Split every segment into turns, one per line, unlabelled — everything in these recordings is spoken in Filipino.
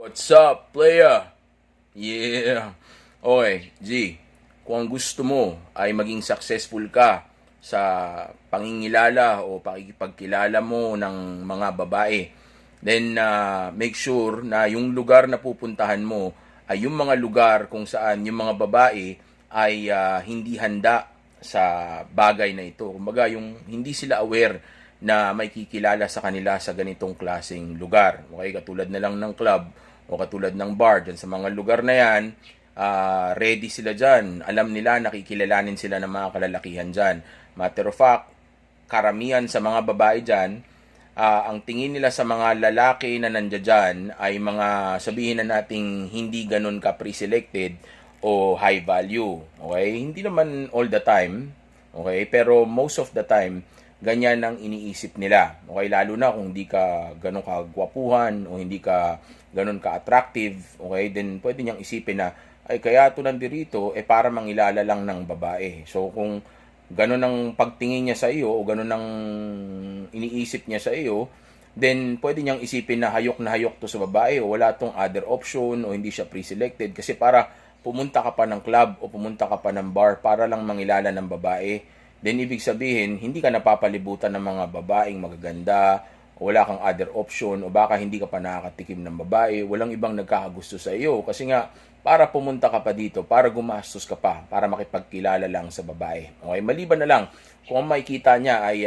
What's up, playa? Yeah. Okay, G. Kung ang gusto mo ay maging successful ka sa pangingilala o pakikipagkilala mo ng mga babae, then make sure na yung lugar na pupuntahan mo ay yung mga lugar kung saan yung mga babae ay hindi handa sa bagay na ito. Kumbaga, yung hindi sila aware na may kikilala sa kanila sa ganitong klaseng lugar. Okay, katulad na lang ng club o katulad ng bar, dyan sa mga lugar na yan, ready sila dyan. Alam nila, nakikilalanin sila ng mga kalalakihan dyan. Matter of fact, karamihan sa mga babae dyan, ang tingin nila sa mga lalaki na nandiyan dyan ay mga sabihin na nating hindi ganun ka pre-selected o high value. Okay? Hindi naman all the time. Okay? Pero most of the time, ganyan ang iniisip nila. Okay? Lalo na kung hindi ka ganun kagwapuhan o hindi ka ganun ka-attractive. Okay? Then pwede niyang isipin na, ay kaya ito nandirito, para mangilala lang ng babae. So kung ganun ang pagtingin niya sa iyo o ganun ang iniisip niya sa iyo, then pwede niyang isipin na hayok to sa babae o wala tong other option o hindi siya pre-selected kasi para pumunta ka pa ng club o pumunta ka pa ng bar para lang mangilala ng babae, then ibig sabihin hindi ka napapalibutan ng mga babaeng magaganda o wala kang other option o baka hindi ka pa nakakatikim ng babae, walang ibang nagkakagusto sa iyo kasi nga para pumunta ka pa dito, para gumastos ka pa, para makipagkilala lang sa babae. Okay, maliban na lang kung ang makikita niya ay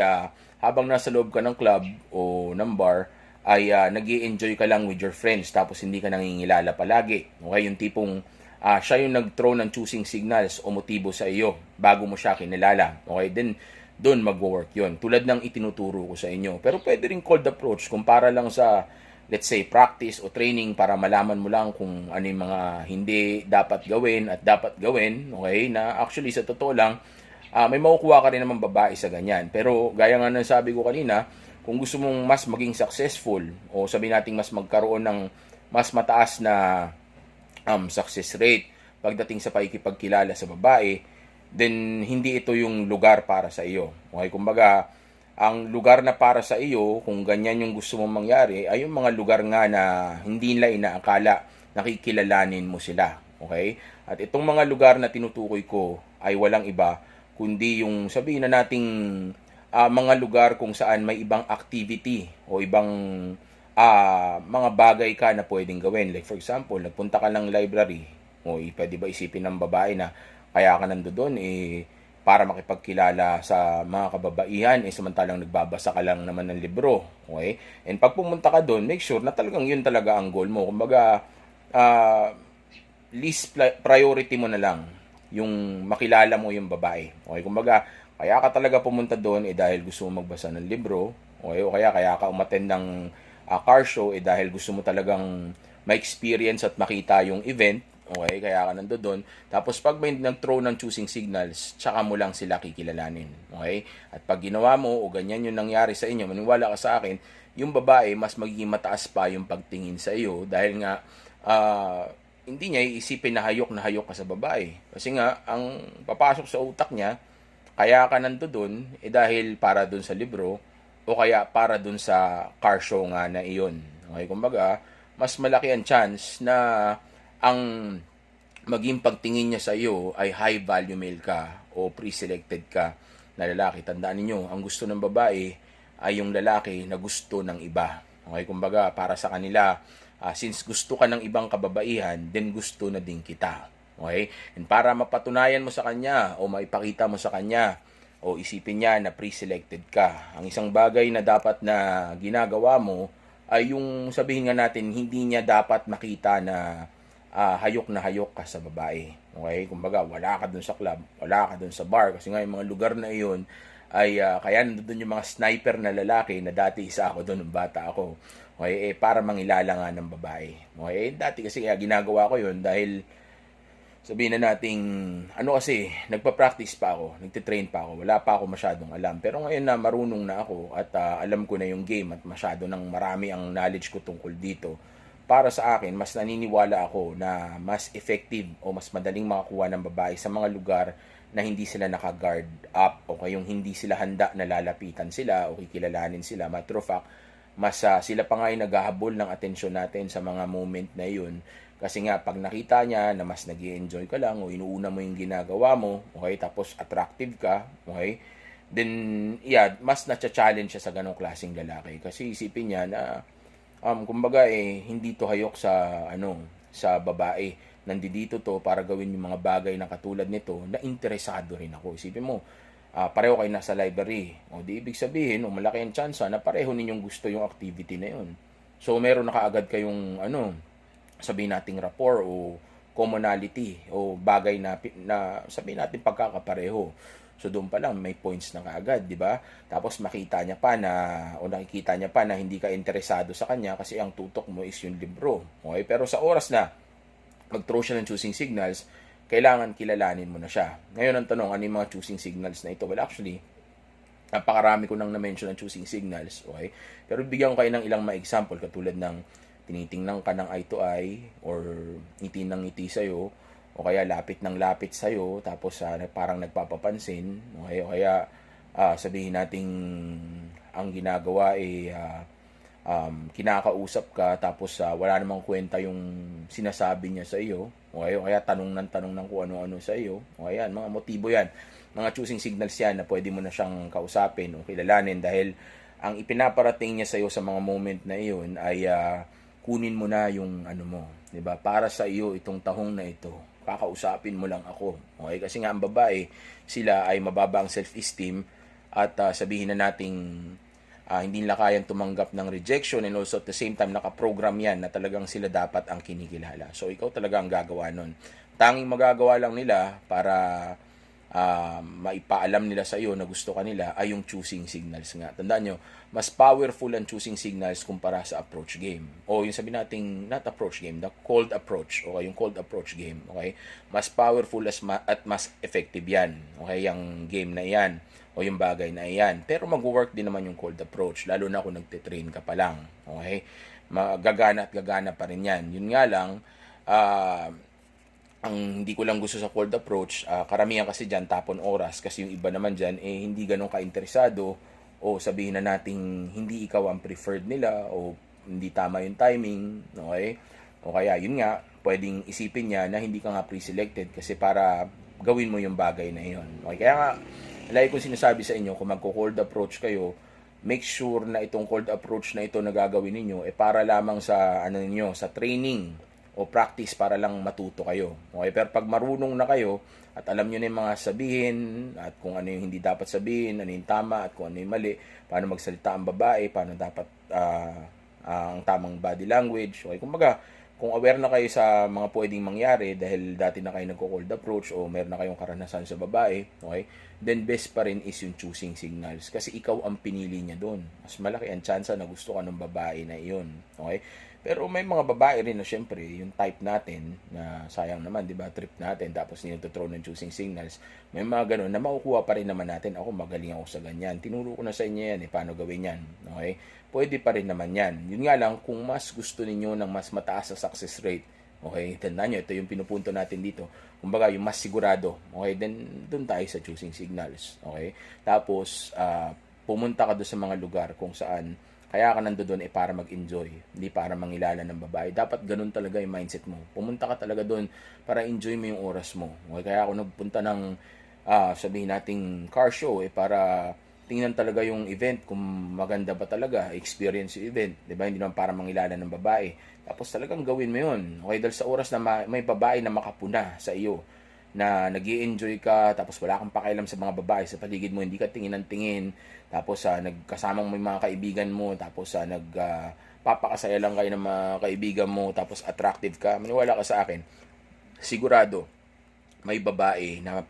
habang nasa loob ka ng club o ng bar, ay nag-i-enjoy ka lang with your friends tapos hindi ka nangingilala palagi. Okay, yung tipong siya yung nag-throw ng choosing signals o motibo sa iyo bago mo siya kinilala. Okay, then doon magwo-work yun. Tulad ng itinuturo ko sa inyo. Pero pwede rin cold approach kung para lang sa, let's say, practice o training para malaman mo lang kung ano yung mga hindi dapat gawin at dapat gawin. Okay, na actually sa totoo lang, may makukuha ka rin naman babae sa ganyan. Pero gaya nga ng sabi ko kanina, kung gusto mong mas maging successful o sabi natin mas magkaroon ng mas mataas na success rate pagdating sa pakikipagkilala sa babae, then hindi ito yung lugar para sa iyo. Okay, kumbaga, ang lugar na para sa iyo, kung ganyan yung gusto mong mangyari, ay yung mga lugar nga na hindi nila inaakala nakikilalanin mo sila. Okay? At itong mga lugar na tinutukoy ko ay walang iba, kundi yung sabihin na nating mga lugar kung saan may ibang activity o ibang mga bagay ka na pwedeng gawin. Like for example, nagpunta ka ng library, o pwede ba isipin ng babae na kaya ka nandoon para makipagkilala sa mga kababaihan samantalang nagbabasa ka lang naman ng libro. Okay? And pag pumunta ka doon, make sure na talagang yun talaga ang goal mo. Kumbaga, least priority mo na lang yung makilala mo yung babae. Okay? Kumbaga, kaya ka talaga pumunta doon dahil gusto mo magbasa ng libro. Okay? O kaya ka umattend ng car show dahil gusto mo talagang ma-experience at makita yung event. Okay, kaya ka nandoon. Tapos pag may nag-throw ng choosing signals, tsaka mo lang sila kikilalanin. Okay? At pag ginawa mo o ganyan yung nangyari sa inyo, maniwala ka sa akin, yung babae mas magiging mataas pa yung pagtingin sa iyo dahil nga hindi niya iisipin na hayok ka sa babae. Kasi nga ang papasok sa utak niya, kaya ka nandoon dahil para doon sa libro o kaya para doon sa car show nga na iyon. Okay, kumbaga, mas malaki ang chance na ang maging pagtingin niya sa iyo ay high value male ka o pre-selected ka na lalaki. Tandaan niyo, ang gusto ng babae ay yung lalaki na gusto ng iba. Okay, kumbaga para sa kanila, since gusto ka ng ibang kababaihan, then gusto na din kita. Okay? And para mapatunayan mo sa kanya o maipakita mo sa kanya o isipin niya na pre-selected ka, ang isang bagay na dapat na ginagawa mo ay yung sabihin nga natin, hindi niya dapat makita na hayok ka sa babae. Okay? Kumbaga, wala ka dun sa club, wala ka dun sa bar. Kasi nga, yung mga lugar na iyon ay kaya nandun yung mga sniper na lalaki na dati isa ako dun ng bata ako. Okay? Para mangilala nga ng babae. Okay? Dati kasi kaya ginagawa ko yun dahil sabihin na nating, kasi, nagpa-practice pa ako, nagtitrain pa ako, wala pa ako masyadong alam. Pero ngayon na marunong na ako at alam ko na yung game at masyado nang marami ang knowledge ko tungkol dito, para sa akin, mas naniniwala ako na mas effective o mas madaling makakuha ng babae sa mga lugar na hindi sila naka-guard up o kayong hindi sila handa na lalapitan sila o kikilalanin sila. Matter of fact, sila pa nga yung naghahabol ng atensyon natin sa mga moment na yun. Kasi nga, pag nakita niya na mas nag enjoy ka lang o inuuna mo yung ginagawa mo, okay, tapos attractive ka, okay, then, yeah, mas na-challenge siya sa ganong klaseng lalaki. Kasi isipin niya na, kumbaga hindi to hayok sa babae. Nandito to para gawin yung mga bagay na katulad nito na interesado rin ako. Isipin mo, pareho kayo nasa library. O di ibig sabihin, malaki ang chance na pareho ninyong gusto yung activity na yun. So, meron na kaagad kayong, sabihin nating rapport o commonality o bagay na sabihin natin pagkakapareho. So doon pa lang may points na kaagad, di ba? Tapos makita niya pa na o nakikita niya pa na hindi ka interesado sa kanya kasi ang tutok mo is yung libro. Okay? Pero sa oras na mag-throw siya ng choosing signals, kailangan kilalanin mo na siya. Ngayon ang tanong, ano yung mga choosing signals na ito? Well, actually, napakarami ko nang na-mention ng choosing signals, okay? Pero bigyan ko kayo ng ilang ma-example katulad ng tinitingnan ka ng eye to eye or ngiti ng ngiti sa'yo o kaya lapit ng lapit sa'yo tapos parang nagpapapansin, okay? O kaya sabihin nating ang ginagawa kinakausap ka tapos wala namang kwenta yung sinasabi niya sa iyo, okay? O kaya tanong ng kung ano-ano sa iyo, o kaya mga motibo yan, mga choosing signals yan na pwede mo na siyang kausapin o kilalanin dahil ang ipinaparating niya sa iyo sa mga moment na iyon ay kunin mo na yung mo, 'di ba? Para sa iyo itong tahong na ito. Kakausapin mo lang ako. Okay? Kasi nga ang babae, sila ay mababa ang self-esteem at sabihin na nating hindi nila kayang tumanggap ng rejection and also at the same time nakaprogram yan na talagang sila dapat ang kinikilala. So ikaw talaga ang gagawa nun. Tanging magagawa lang nila para maipaalam nila sa iyo na gusto ka nila ay yung choosing signals nga. Tandaan nyo, mas powerful ang choosing signals kumpara sa approach game. O yung sabi nating, not approach game, the cold approach. Okay, yung cold approach game. Okay, mas powerful at mas effective yan. Okay, yung game na yan o yung bagay na yan. Pero mag-work din naman yung cold approach, lalo na kung nagtitrain ka pa lang. Okay, gagana at gagana pa rin yan. Yun nga lang, ang hindi ko lang gusto sa cold approach, karamihan kasi dyan tapon oras kasi yung iba naman dyan hindi ganun ka-interesado o sabihin na nating hindi ikaw ang preferred nila o hindi tama yung timing, okay? O kaya yun nga, pwedeng isipin niya na hindi ka nga pre-selected kasi para gawin mo yung bagay na yun. Okay? Kaya nga, lagi kong sinasabi sa inyo, kung magko-cold approach kayo, make sure na itong cold approach na ito na gagawin ninyo para lamang sa sa training o practice para lang matuto kayo. Okay? Pero pag marunong na kayo at alam nyo na yung mga sabihin at kung ano yung hindi dapat sabihin, ano yung tama at kung ano yung mali, paano magsalita ang babae, paano dapat ang tamang body language. Okay? Kumbaga, kung aware na kayo sa mga pwedeng mangyari dahil dati na kayo nagko-cold approach o meron na kayong karanasan sa babae, okay? Then best pa rin is yung choosing signals kasi ikaw ang pinili niya doon. Mas malaki ang chance na gusto ka ng babae na iyon. Okay? Pero may mga babae rin na syempre, yung type natin na sayang naman, 'di ba? Trip natin tapos nito-throw ng choosing signals. May mga ganun na makukuha pa rin naman natin. Ako magaling ako sa ganyan. Tinuro ko na sa inyo yan, paano gawin yan. Okay? Pwede pa rin naman yan. Yun nga lang, kung mas gusto ninyo ng mas mataas na success rate, okay, tandaan nyo, ito yung pinupunto natin dito. Kumbaga, yung mas sigurado, okay, then doon tayo sa choosing signals, okay. Tapos, pumunta ka doon sa mga lugar kung saan, kaya ka nandoon para mag-enjoy, hindi para mangilala ng babae. Dapat ganun talaga yung mindset mo. Pumunta ka talaga doon para enjoy mo yung oras mo. Okay, kaya ako nagpunta ng, sabihin nating car show, para tingnan talaga yung event kung maganda ba talaga, experience yung event, 'di ba? Hindi naman para mangilala ng babae. Tapos talagang gawin mo 'yon. Okay, dahil sa oras na may babae na makapuna sa iyo, na nag-i-enjoy ka, tapos wala kang pakialam sa mga babae sa paligid mo, hindi ka tingin ng tingin, tapos nagkasamang may mga kaibigan mo, tapos papakasaya lang kayo ng mga kaibigan mo, tapos attractive ka, maniwala ka sa akin, sigurado may babae na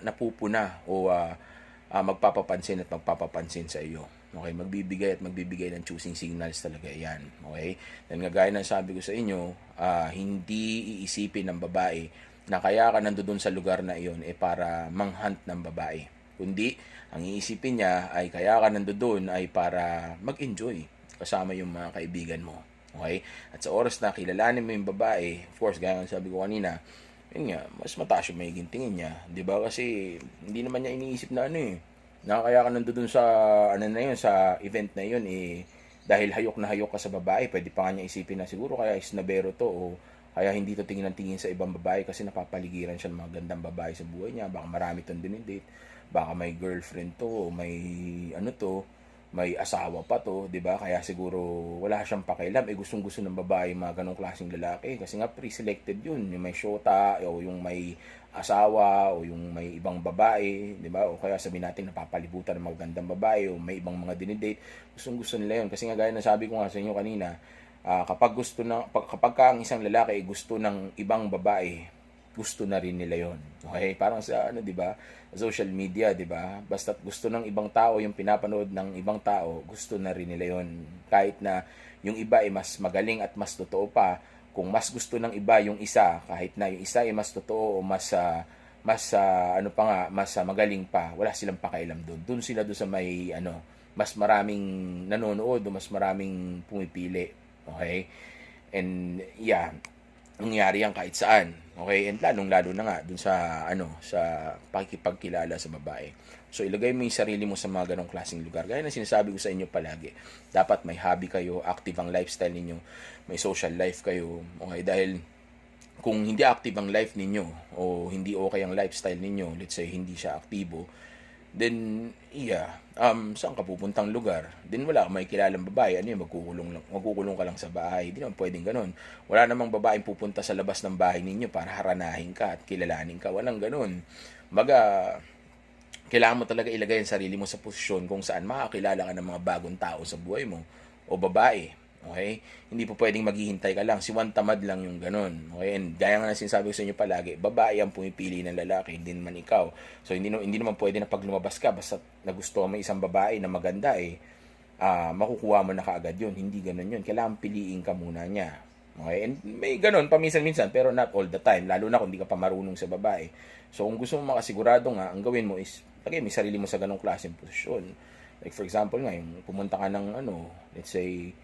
napupuna o magpapapansin at magpapapansin sa iyo. Okay, magbibigay at magbibigay ng choosing signals talaga yan. Okay? Then gaya ng sabi ko sa inyo, hindi iisipin ng babae na kaya ka nandoon sa lugar na iyon para manghunt ng babae. Kundi, ang iisipin niya ay kaya ka nandoon ay para mag-enjoy kasama yung mga kaibigan mo. Okay? At sa oras na kilalanin mo yung babae, of course, gaya ng sabi ko kanina, yun nga, mas mataas yung magiging tingin niya. Di ba? Kasi hindi naman niya iniisip na na kaya ka nandoon sa, sa event na yun, dahil hayok na hayok ka sa babae, pwede pa nga niya isipin na siguro kaya isnabero to o kaya hindi to tingin ng tingin sa ibang babae kasi napapaligiran siya ng mga gandang babae sa buhay niya. Baka marami tong dinidate. Baka may girlfriend to o may ano to, may asawa pa to, 'di ba? Kaya siguro wala siyang pakialam. Gustong-gusto ng babae mga ganong klaseng lalaki kasi nga pre-selected 'yun, yung may shota o yung may asawa o yung may ibang babae, 'di ba? O kaya sabihin natin napapalibutan ng magandang babae o may ibang mga dinidate. Gustong-gusto nila 'yun kasi nga gaya ng sabi ko nga sa inyo kanina, kapag ang isang lalaki ay gusto ng ibang babae, gusto na rin nila yon. Okay? Parang sa ano, 'di ba? Social media, 'di ba? Basta gusto ng ibang tao yung pinapanood ng ibang tao, gusto na rin nila yon. Kahit na yung iba ay mas magaling at mas totoo pa, kung mas gusto ng iba yung isa, kahit na yung isa ay mas totoo o ano pa nga, magaling pa, wala silang pakialam doon. Doon sila doon sa may ano, mas maraming nanonood o mas maraming pumipili. Okay? And yeah, nangyari yan kahit saan. Okay? And lalong-lalo na nga dun sa sa pakikipagkilala sa babae. So ilagay mo yung sarili mo sa mga ganong klaseng lugar. Gaya na sinasabi ko sa inyo palagi, dapat may hobby kayo, active ang lifestyle ninyo, may social life kayo. Okay? Dahil kung hindi active ang life ninyo o hindi okay ang lifestyle ninyo, let's say hindi siya aktibo, then saan ka pupuntang lugar? Then wala kang makikilalang babae, ano yun, magkukulong ka lang sa bahay. Hindi naman pwedeng ganun. Wala namang babaeng pupunta sa labas ng bahay ninyo para haranahin ka at kilalanin ka. Walang ganun. Baga, kailangan mo talaga ilagay ang sarili mo sa posisyon kung saan makakilala ka ng mga bagong tao sa buhay mo o babae. Okay? Hindi po pwedeng maghihintay ka lang. Si Juan tamad lang yung ganun. Okay? And gaya nga na sinasabi ko sa inyo palagi, babae ang pumipili ng lalaki, hindi naman ikaw. So hindi naman pwede na pag lumabas ka basta nagustuhan mo isang babae na maganda makukuha mo na kaagad yun. Hindi ganun yun. Kailangan piliin ka muna niya. Okay? And may ganun paminsan-minsan pero not all the time. Lalo na kung hindi ka pa marunong sa babae. So kung gusto mo makasigurado nga, ang gawin mo is lagay mo sarili mo sa ganung klaseng posisyon. Like for example nga, yung pumunta ka ng let's say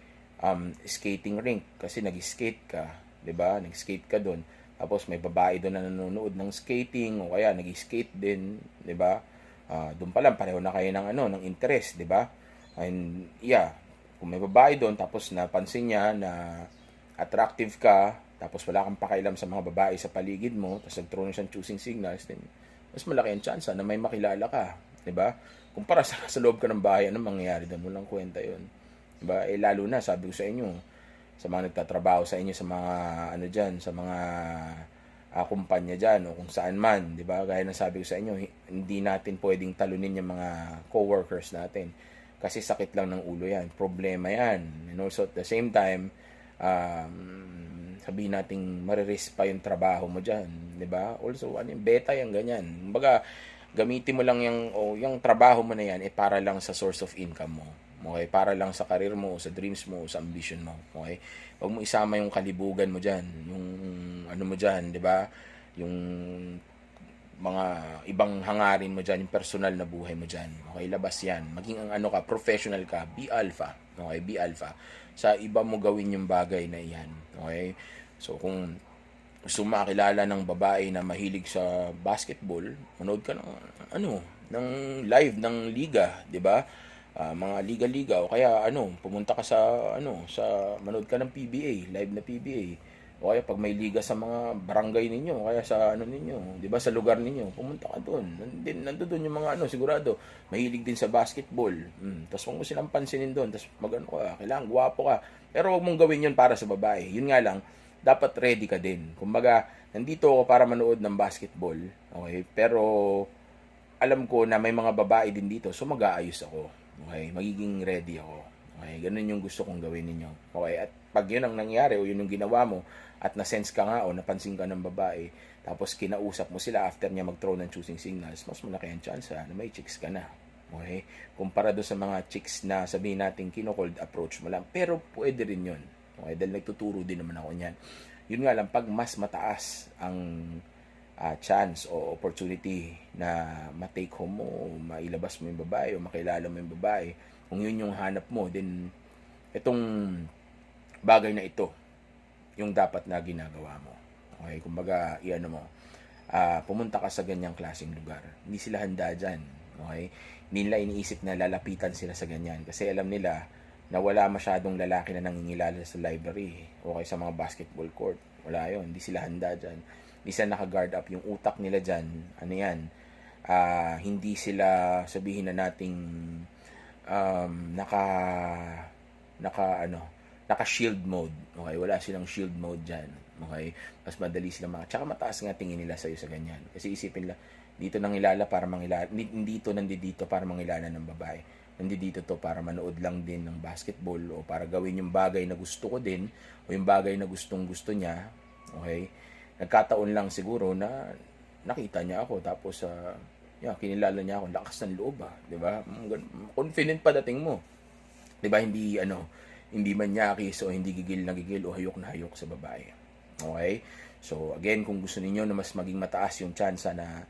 skating rink kasi nag-skate ka, 'di ba? Nag-skate ka doon. Tapos may babae doon na nanonood ng skating o kaya nag-skate din, 'di ba? Doon pa lang pareho na kayo ng interest, 'di ba? And kung may babae doon tapos napansin niya na attractive ka, tapos wala kang pakialam sa mga babae sa paligid mo, tapos nag-throw na siyang choosing signals, then mas malaki ang chance na may makilala ka, 'di ba? Kumpara sa loob ka ng bahay, ano mangyayari doon? Walang kwenta 'yon. Diba? Lalo na, sabi ko sa inyo, sa mga nagtatrabaho sa inyo, sa mga, sa mga kumpanya dyan, o kung saan man, diba? Gaya na sabi ko sa inyo, hindi natin pwedeng talunin yung mga coworkers natin. Kasi sakit lang ng ulo yan. Problema yan. And also, at the same time, sabihin natin, mariris pa yung trabaho mo dyan. Diba? Also, beta yung ganyan. Kumbaga, gamitin mo lang yung trabaho mo na yan, para lang sa source of income mo. Okay, para lang sa career mo, sa dreams mo, sa ambition mo. Okay? Huwag mo isama yung kalibugan mo diyan, yung mo diyan, 'di ba? Yung mga ibang hangarin mo diyan, yung personal na buhay mo diyan. Okay, labas 'yan. Maging ang professional ka, be alpha. Okay, be alpha. Sa iba mo gawin yung bagay na 'yan. Okay? So kung gusto makilala ng babae na mahilig sa basketball, manood ka ng live ng liga, 'di ba? Mga liga-liga o kaya pumunta ka sa manood ka ng PBA, live na PBA. O kaya pag may liga sa mga barangay ninyo, o kaya sa ninyo, 'di ba, sa lugar ninyo, pumunta ka doon. Nandoon yung mga sigurado mahilig din sa basketball. Tapos wag mo silang pansinin doon, tapos ka, kailangan gwapo ka. Pero wag mong gawin 'yun para sa babae. Yun nga lang, dapat ready ka din. Kumbaga, nandito ako para manood ng basketball, okay? Pero alam ko na may mga babae din dito, so mag-aayos ako. Okay, magiging ready ako. Okay, ganun yung gusto kong gawin ninyo. Okay, at pag yun ang nangyari o yun yung ginawa mo at na-sense ka nga o napansin ka ng babae, tapos kinausap mo sila after niya mag-throw ng choosing signals, mas malaki ang chance na may chicks ka na. Okay, kumpara doon sa mga chicks na sabihin natin kino-cold approach mo lang. Pero pwede rin yun. Okay, dahil nagtuturo din naman ako niyan. Yun nga lang, pag mas mataas ang chance o opportunity na ma-take home mo o mailabas mo yung babae o makilala mo yung babae, kung yun yung hanap mo, then itong bagay na ito yung dapat na ginagawa mo. Okay, kumbaga pumunta ka sa ganyang klaseng lugar. Hindi sila handa dyan. Okay, hindi nila iniisip na lalapitan sila sa ganyan kasi alam nila na wala masyadong lalaki na nangingilala sa library o kaya sa mga basketball court. Wala yon, hindi sila handa dyan. Hindi sila naka-guard up yung utak nila dyan. Ano yan? Hindi sila, sabihin na nating naka naka shield mode. Okay, wala silang shield mode diyan. Okay? Mas madali silang tsaka mataas nga tingin nila sa iyo sa ganyan. Kasi isipin nila dito nangilala para mangilala, nandito para mangilala ng babae. Nandito to para manood lang din ng basketball o para gawin yung bagay na gusto ko din o yung bagay na gustong gusto niya. Okay? Nagkataon lang siguro na nakita niya ako tapos kinilala niya ako, lakas ng loob, 'di ba? Confident pa dating mo. 'Di ba? Hindi manyakis o hindi gigil na gigil o hayok na hayok sa babae. Okay? So, again, kung gusto niyo na mas maging mataas yung tsansa na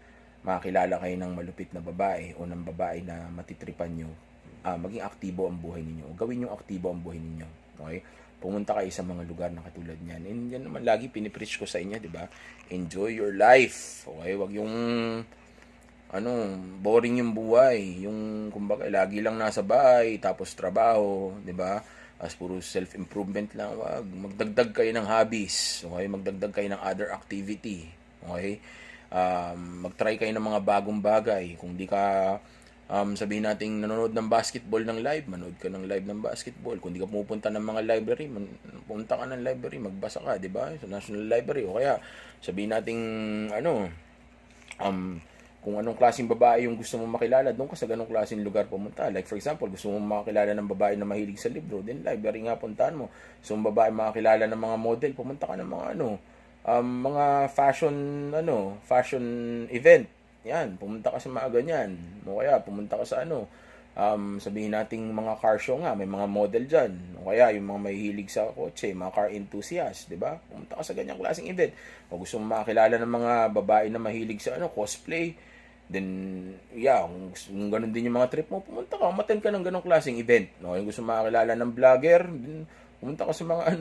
makakilala kayo ng malupit na babae o ng babae na matitripan nyo, maging aktibo ang buhay ninyo. Gawin yung aktibo ang buhay ninyo. Okay? Pumunta kayo sa mga lugar na katulad niyan. And yan naman lagi pinipreach ko sa inyo, di ba? Enjoy your life. Okay? Wag yung boring yung buhay. Yung, kumbaga, lagi lang nasa bahay, tapos trabaho, di ba? As puro self-improvement lang. Wag. Magdagdag kayo ng hobbies. Okay? Magdagdag kayo ng other activity. Okay? Mag-try kayo ng mga bagong bagay. Kung di ka sabihin natin nanonood ng basketball ng live, manood ka ng live ng basketball. Kung di ka pumupunta ng mga library, pumunta ka ng library, magbasa ka, di ba? Sa National Library. O kaya, sabihin natin, kung anong klaseng babae yung gusto mong makilala, doon ka sa ganong klaseng lugar pumunta. Like for example, gusto mong makilala ng babae na mahilig sa libro, then library nga puntahan mo. Gusto mong babae makilala ng mga model, pumunta ka ng mga mga fashion event. Yan, pumunta ka sa mga ganyan. O kaya, pumunta ka sa sabihin nating mga car show nga, may mga model dyan. O kaya, yung mga mahihilig sa kotse, mga car enthusiast, di ba? Pumunta ka sa ganyang klaseng event. O gusto mong makakilala ng mga babae na mahilig sa cosplay, then, kung ganun din yung mga trip mo, pumunta ka, umattend ka ng ganong klaseng event. No? Yung gusto mong makakilala ng vlogger, then, pumunta ka sa mga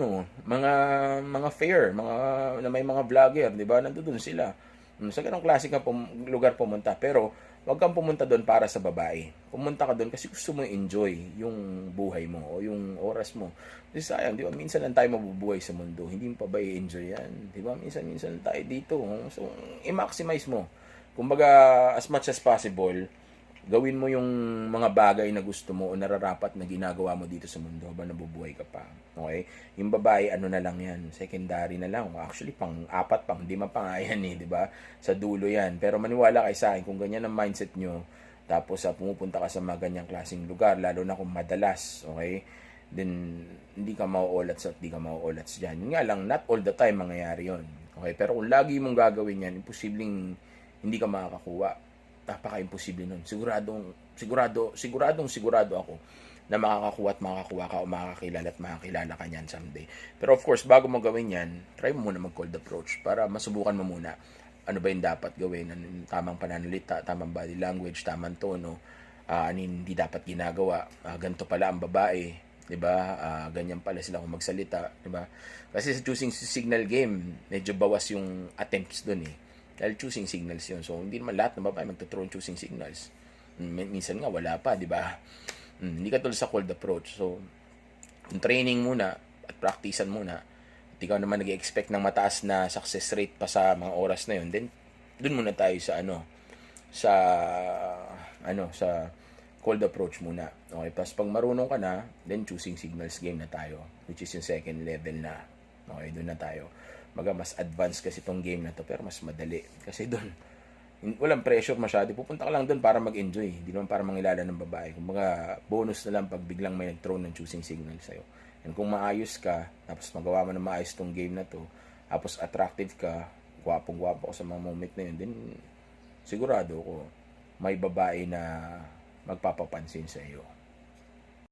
mga fair, na may mga vlogger, 'di ba? Nandoon sila. Sa ganung klase ka lugar pumunta, pero wag kang pumunta doon para sa babae. Pumunta ka doon kasi gusto mo enjoy yung buhay mo o yung oras mo. Kasi sayang, 'di ba? Minsan lang tayo mabubuhay sa mundo. Hindi mo pa ba i-enjoy 'yan? 'Di ba? Minsan tayo dito. So, i-maximize mo. Kumbaga, as much as possible, gawin mo yung mga bagay na gusto mo o nararapat na ginagawa mo dito sa mundo habang nabubuhay ka pa. Okay? Yung babae, na lang yan. Secondary na lang. Actually, pang-apat, pang-lima pa nga yan di ba? Sa dulo yan. Pero maniwala kayo sa akin, kung ganyan ang mindset nyo, tapos pumupunta ka sa mga ganyang klaseng lugar, lalo na kung madalas, okay? Then, hindi ka mauulats dyan. Yun nga lang, not all the time mangyayari yon. Okay? Pero kung lagi mong gagawin yan, imposibleng hindi ka makakakuha. Napaka-imposible nun. Siguradong ako na makakakuha ka o makakilala ka niyan someday. Pero of course, bago mo gawin yan, try mo muna mag-cold approach para masubukan mo muna ano ba yung dapat gawin, tamang pananalita, tamang body language, tamang tono, hindi dapat ginagawa. Ganito pala ang babae, 'di ba? Ganyan pala sila kung magsalita, 'di ba? Kasi sa choosing signal game, medyo bawas yung attempts doon Dahil choosing signals yun. So, hindi naman lahat ng babae magtuthrow choosing signals. Minsan nga, wala pa, di ba? Hindi ka tulad sa cold approach. So, kung training muna at practicean muna, at ikaw naman nag-expect ng mataas na success rate pa sa mga oras na yun, then, dun muna tayo sa sa cold approach muna. Okay, tapos pag marunong ka na, then choosing signals game na tayo, which is yung second level na. Okay, dun na tayo. Mas advanced kasi itong game na to, pero mas madali. Kasi doon, walang pressure masyado. Pupunta ka lang doon para mag-enjoy. Hindi naman para mangilala ng babae. Kung bonus na lang pag biglang may nag-throw ng choosing signal sa'yo. And kung maayos ka, tapos magawa mo na maayos itong game na to, tapos attractive ka, gwapong-gwapo ka sa mga moment na yun, then sigurado ko, may babae na magpapapansin sa iyo.